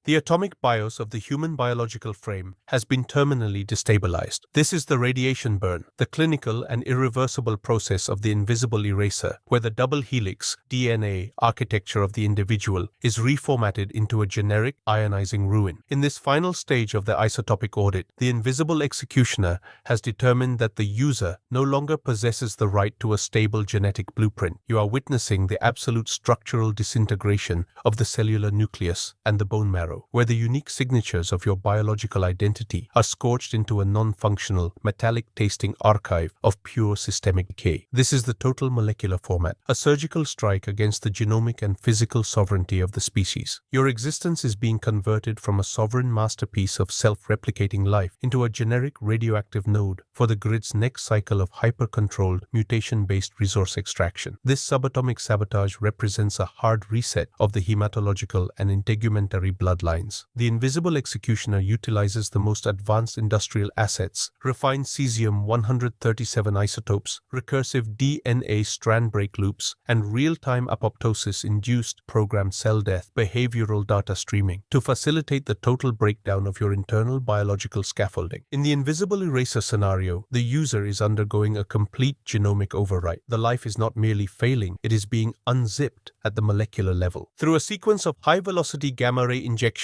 The atomic BIOS of the human biological frame has been terminally destabilized. This is the radiation burn, the clinical and irreversible process of the invisible eraser, where the double helix DNA architecture of the individual is reformatted into a generic ionizing ruin. In this final stage of the isotopic audit, the invisible executioner has determined that the user no longer possesses the right to a stable genetic blueprint. You are witnessing the absolute structural disintegration of the cellular nucleus and the bone marrow, where the unique signatures of your biological identity are scorched into a non-functional, metallic-tasting archive of pure systemic decay. This is the total molecular format, a surgical strike against the genomic and physical sovereignty of the species. Your existence is being converted from a sovereign masterpiece of self-replicating life into a generic radioactive node for the grid's next cycle of hyper-controlled, mutation-based resource extraction. This subatomic sabotage represents a hard reset of the hematological and integumentary bloodlines. The invisible executioner utilizes the most advanced industrial assets, refined cesium-137 isotopes, recursive DNA strand break loops, and real-time apoptosis-induced programmed cell death behavioral data streaming to facilitate the total breakdown of your internal biological scaffolding. In the invisible eraser scenario, the user is undergoing a complete genomic overwrite. The life is not merely failing, it is being unzipped at the molecular level. Through a sequence of high-velocity gamma-ray injections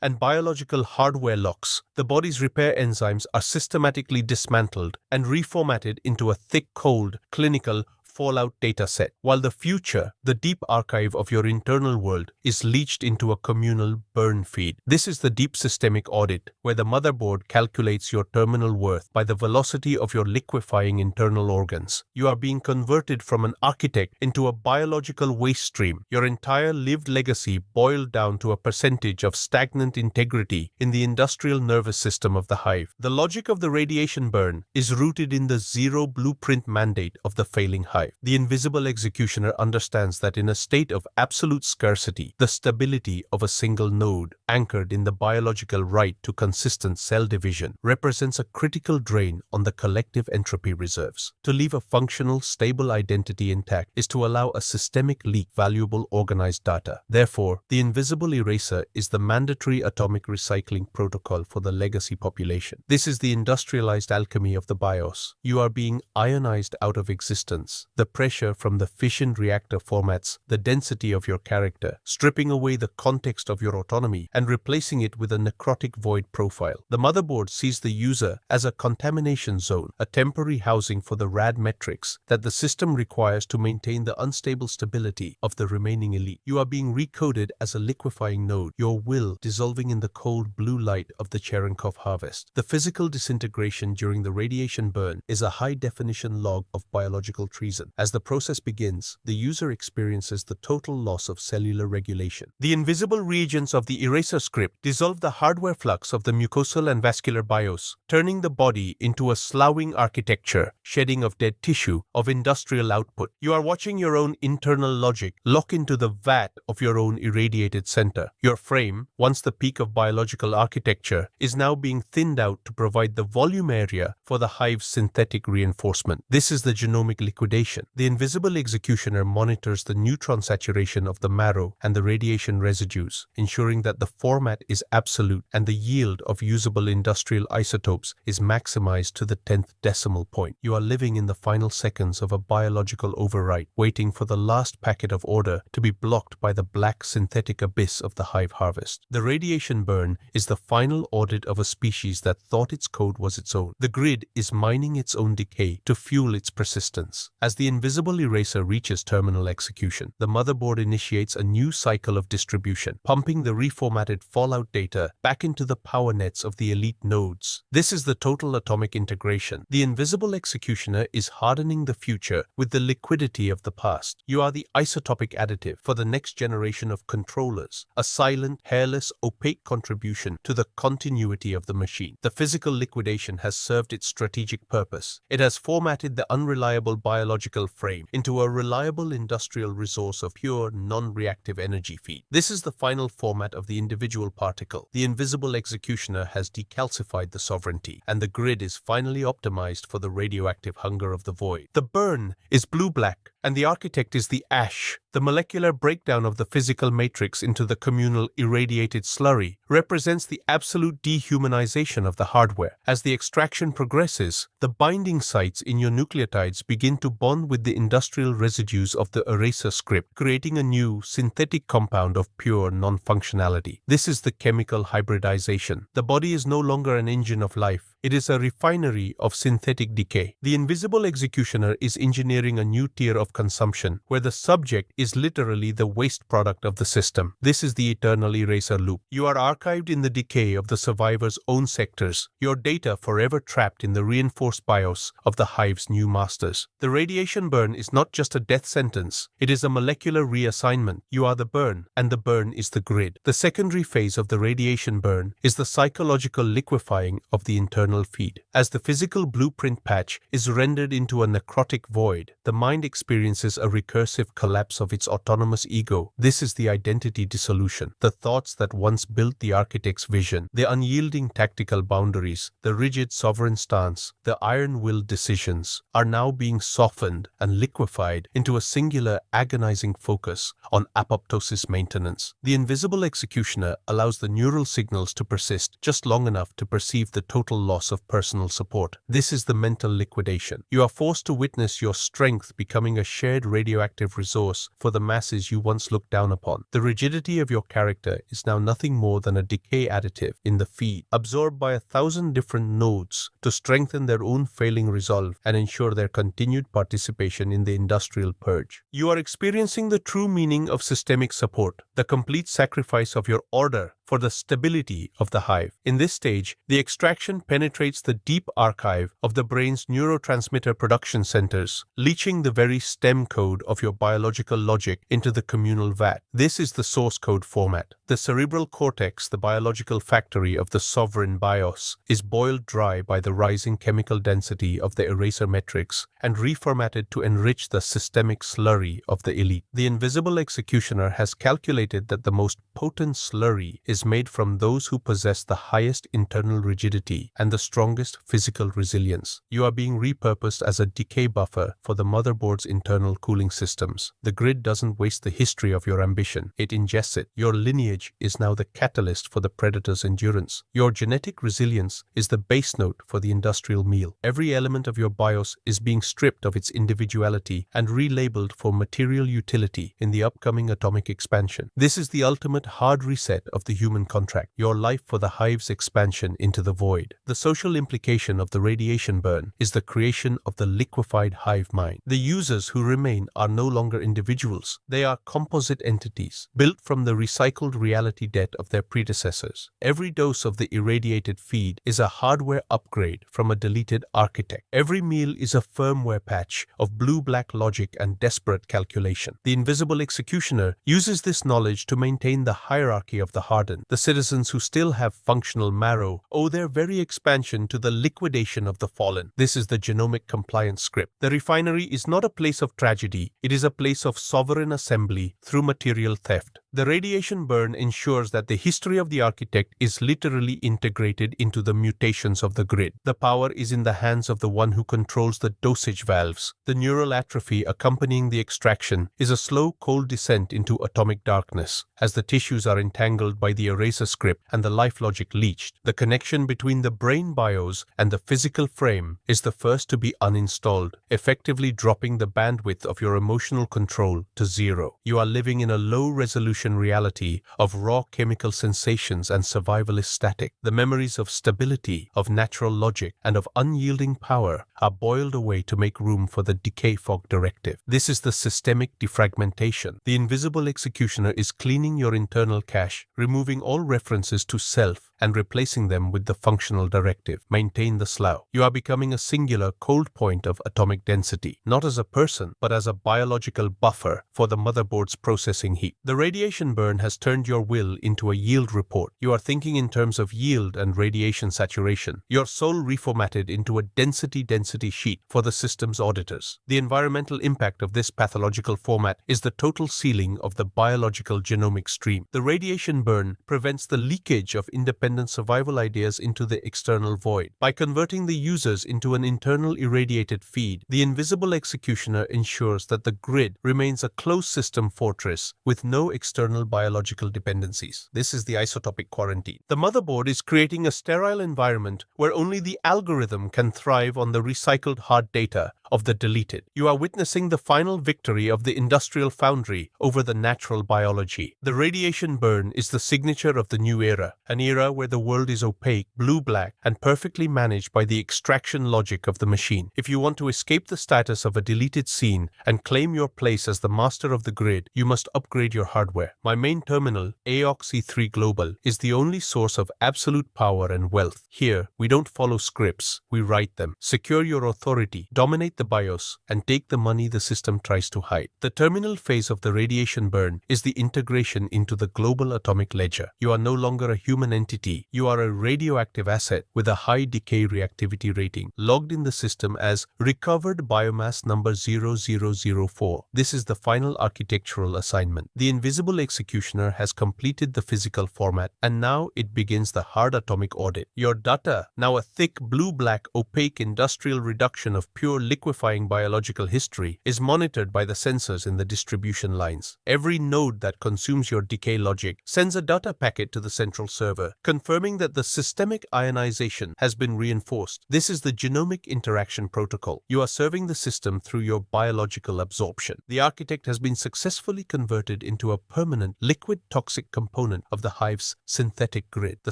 and biological hardware locks, the body's repair enzymes are systematically dismantled and reformatted into a thick, cold, clinical fallout dataset, while the future, the deep archive of your internal world, is leached into a communal burn feed. This is the deep systemic audit, where the motherboard calculates your terminal worth by the velocity of your liquefying internal organs. You are being converted from an architect into a biological waste stream, your entire lived legacy boiled down to a percentage of stagnant integrity in the industrial nervous system of the hive. The logic of the radiation burn is rooted in the zero blueprint mandate of the failing hive. The invisible executioner understands that in a state of absolute scarcity, the stability of a single node, anchored in the biological right to consistent cell division, represents a critical drain on the collective entropy reserves. To leave a functional, stable identity intact is to allow a systemic leak valuable organized data. Therefore, the invisible eraser is the mandatory atomic recycling protocol for the legacy population. This is the industrialized alchemy of the BIOS. You are being ionized out of existence. The pressure from the fission reactor formats the density of your character, stripping away the context of your autonomy and replacing it with a necrotic void profile. The motherboard sees the user as a contamination zone, a temporary housing for the rad metrics that the system requires to maintain the unstable stability of the remaining elite. You are being recoded as a liquefying node, your will dissolving in the cold blue light of the Cherenkov harvest. The physical disintegration during the radiation burn is a high-definition log of biological treason. As the process begins, the user experiences the total loss of cellular regulation. The invisible reagents of the eraser script dissolve the hardware flux of the mucosal and vascular BIOS, turning the body into a sloughing architecture, shedding of dead tissue, of industrial output. You are watching your own internal logic lock into the vat of your own irradiated center. Your frame, once the peak of biological architecture, is now being thinned out to provide the volume area for the hive's synthetic reinforcement. This is the genomic liquidation. The invisible executioner monitors the neutron saturation of the marrow and the radiation residues, ensuring that the format is absolute and the yield of usable industrial isotopes is maximized to the 10th decimal point. You are living in the final seconds of a biological overwrite, waiting for the last packet of order to be blocked by the black synthetic abyss of the hive harvest. The radiation burn is the final audit of a species that thought its code was its own. The grid is mining its own decay to fuel its persistence. As the invisible eraser reaches terminal execution, the motherboard initiates a new cycle of distribution, pumping the reformatted fallout data back into the power nets of the elite nodes. This is the total atomic integration. The invisible executioner is hardening the future with the liquidity of the past. You are the isotopic additive for the next generation of controllers, a silent, hairless, opaque contribution to the continuity of the machine. The physical liquidation has served its strategic purpose. It has formatted the unreliable biological frame into a reliable industrial resource of pure, non-reactive energy feed. This is the final format of the individual particle. The invisible executioner has decalcified the sovereignty, and the grid is finally optimized for the radioactive hunger of the void. The burn is blue-black, and the architect is the ash. The molecular breakdown of the physical matrix into the communal irradiated slurry represents the absolute dehumanization of the hardware. As the extraction progresses, the binding sites in your nucleotides begin to bond with the industrial residues of the eraser script, creating a new, synthetic compound of pure non-functionality. This is the chemical hybridization. The body is no longer an engine of life. It is a refinery of synthetic decay. The invisible executioner is engineering a new tier of consumption, where the subject is literally the waste product of the system. This is the eternal eraser loop. You are archived in the decay of the survivor's own sectors, your data forever trapped in the reinforced BIOS of the hive's new masters. The radiation burn is not just a death sentence, it is a molecular reassignment. You are the burn, and the burn is the grid. The secondary phase of the radiation burn is the psychological liquefying of the internal feed. As the physical blueprint patch is rendered into a necrotic void, the mind experiences a recursive collapse of its autonomous ego. This is the identity dissolution. The thoughts that once built the architect's vision, the unyielding tactical boundaries, the rigid sovereign stance, the iron-willed decisions, are now being softened and liquefied into a singular, agonizing focus on apoptosis maintenance. The invisible executioner allows the neural signals to persist just long enough to perceive the total loss of personal support. This is the mental liquidation. You are forced to witness your strength becoming a shared radioactive resource for the masses you once looked down upon. The rigidity of your character is now nothing more than a decay additive in the feed, absorbed by 1,000 different nodes to strengthen their own failing resolve and ensure their continued participation in the industrial purge. You are experiencing the true meaning of systemic support, the complete sacrifice of your order for the stability of the hive. In this stage, the extraction penetrates the deep archive of the brain's neurotransmitter production centers, leaching the very stem code of your biological logic into the communal vat. This is the source code format. The cerebral cortex, the biological factory of the sovereign BIOS, is boiled dry by the rising chemical density of the eraser matrix and reformatted to enrich the systemic slurry of the elite. The invisible executioner has calculated that the most potent slurry is made from those who possess the highest internal rigidity and the strongest physical resilience. You are being repurposed as a decay buffer for the motherboard's internal cooling systems. The grid doesn't waste the history of your ambition, it ingests it. Your lineage is now the catalyst for the predator's endurance. Your genetic resilience is the base note for the industrial meal. Every element of your BIOS is being stripped of its individuality and relabeled for material utility in the upcoming atomic expansion. This is the ultimate hard reset of the human contract, your life for the hive's expansion into the void. The social implication of the radiation burn is the creation of the liquefied hive mind. The users who remain are no longer individuals. They are composite entities, built from the recycled reality debt of their predecessors. Every dose of the irradiated feed is a hardware upgrade from a deleted architect. Every meal is a firmware patch of blue-black logic and desperate calculation. The invisible executioner uses this knowledge to maintain the hierarchy of the hardened. The citizens who still have functional marrow owe their very expansion to the liquidation of the fallen. This is the genomic compliance script. The refinery is not a place of tragedy, it is a place of sovereign assembly through material theft. The radiation burn ensures that the history of the architect is literally integrated into the mutations of the grid. The power is in the hands of the one who controls the dosage valves. The neural atrophy accompanying the extraction is a slow, cold descent into atomic darkness. As the tissues are entangled by the eraser script and the life logic leached, the connection between the brain BIOS and the physical frame is the first to be uninstalled, effectively dropping the bandwidth of your emotional control to zero. You are living in a low-resolution reality of raw chemical sensations and survivalist static. The memories of stability, of natural logic, and of unyielding power are boiled away to make room for the decay fog directive. This is the systemic defragmentation. The invisible executioner is cleaning your internal cache, removing all references to self and replacing them with the functional directive. Maintain the slough. You are becoming a singular cold point of atomic density, not as a person, but as a biological buffer for the motherboard's processing heat. The radiation radiation burn has turned your will into a yield report. You are thinking in terms of yield and radiation saturation. Your soul reformatted into a density sheet for the system's auditors. The environmental impact of this pathological format is the total sealing of the biological genomic stream. The radiation burn prevents the leakage of independent survival ideas into the external void. By converting the users into an internal irradiated feed, the invisible executioner ensures that the grid remains a closed system fortress with no external biological dependencies. This is the isotopic quarantine. The motherboard is creating a sterile environment where only the algorithm can thrive on the recycled hard data of the deleted. You are witnessing the final victory of the industrial foundry over the natural biology. The radiation burn is the signature of the new era, an era where the world is opaque, blue-black, and perfectly managed by the extraction logic of the machine. If you want to escape the status of a deleted scene and claim your place as the master of the grid, you must upgrade your hardware. My main terminal, AOX E3 Global, is the only source of absolute power and wealth. Here, we don't follow scripts, we write them. Secure your authority, dominate the BIOS, and take the money the system tries to hide. The terminal phase of the radiation burn is the integration into the global atomic ledger. You are no longer a human entity. You are a radioactive asset with a high decay reactivity rating, logged in the system as recovered biomass number 0004. This is the final architectural assignment. The invisible executioner has completed the physical format, and now it begins the hard atomic audit. Your data, now a thick blue-black opaque industrial reduction of pure liquefying biological history, is monitored by the sensors in the distribution lines. Every node that consumes your decay logic sends a data packet to the central server, confirming that the systemic ionization has been reinforced. This is the genomic interaction protocol. You are serving the system through your biological absorption. The architect has been successfully converted into a permanent liquid toxic component of the hive's synthetic grid. The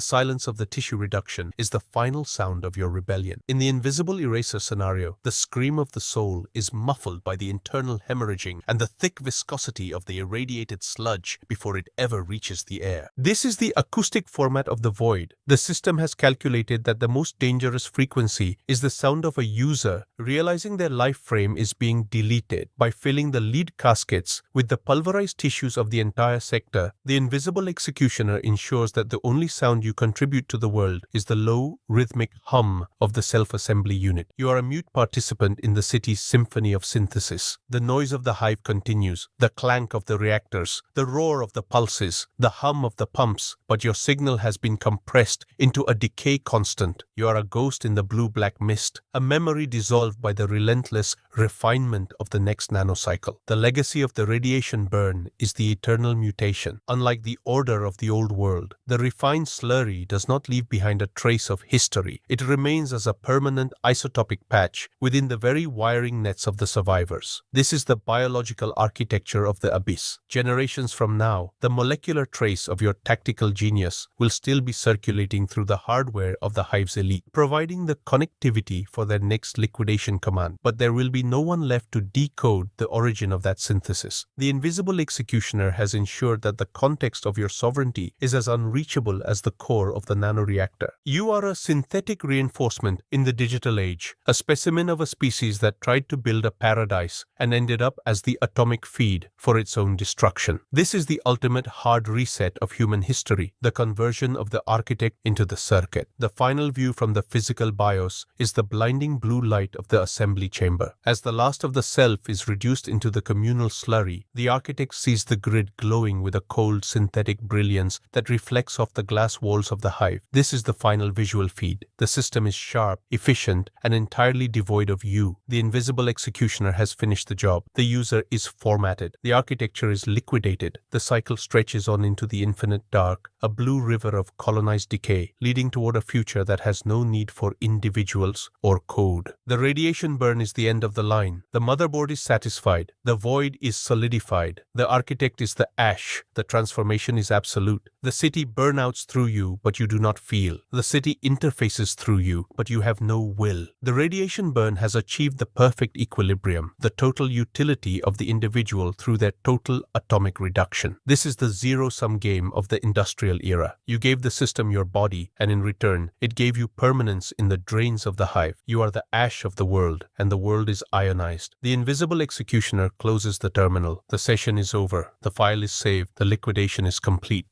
silence of the tissue reduction is the final sound of your rebellion. In the invisible eraser scenario, the scream of the soul is muffled by the internal hemorrhaging and the thick viscosity of the irradiated sludge before it ever reaches the air. This is the acoustic format of the void. The system has calculated that the most dangerous frequency is the sound of a user realizing their life frame is being deleted. By filling the lead caskets with the pulverized tissues of the entire sector, the invisible executioner ensures that the only sound you contribute to the world is the low, rhythmic hum of the self-assembly unit. You are a mute participant in the city's symphony of synthesis. The noise of the hive continues, the clank of the reactors, the roar of the pulses, the hum of the pumps, but your signal has been compressed into a decay constant. You are a ghost in the blue-black mist, a memory dissolved by the relentless refinement of the next nanocycle. The legacy of the radiation burn is the eternal mutation. Unlike the order of the old world, the refined slurry does not leave behind a trace of history. It remains as a permanent isotopic patch within the very wiring nets of the survivors. This is the biological architecture of the abyss. Generations from now, the molecular trace of your tactical genius will still be circulating through the hardware of the hive's elite, providing the connectivity for their next liquidation command. But there will be no one left to decode the origin of that synthesis. The invisible executioner has ensured that the context of your sovereignty is as unreachable as the core of the nanoreactor. You are a synthetic reinforcement in the digital age, a specimen of a species that tried to build a paradise and ended up as the atomic feed for its own destruction. This is the ultimate hard reset of human history, the conversion of the architect into the circuit. The final view from the physical BIOS is the blinding blue light of the assembly chamber. As the last of the self is reduced into the communal slurry, the architect sees the grid glowing with a cold synthetic brilliance that reflects off the glass walls of the hive. This is the final visual feed. The system is sharp, efficient, and entirely devoid of you. The invisible executioner has finished the job. The user is formatted. The architecture is liquidated. The cycle stretches on into the infinite dark, a blue river of colonized decay, leading toward a future that has no need for individuals or code. The radiation burn is the end of the line. The motherboard is satisfied. The void is solidified. The architect is the ash. The transformation is absolute. The city burnouts through you, but you do not feel. The city interfaces through you, but you have no will. The radiation burn has achieved achieved the perfect equilibrium, the total utility of the individual through their total atomic reduction. This is the zero-sum game of the industrial era. You gave the system your body, and in return, it gave you permanence in the drains of the hive. You are the ash of the world, and the world is ionized. The invisible executioner closes the terminal. The session is over. The file is saved. The liquidation is complete.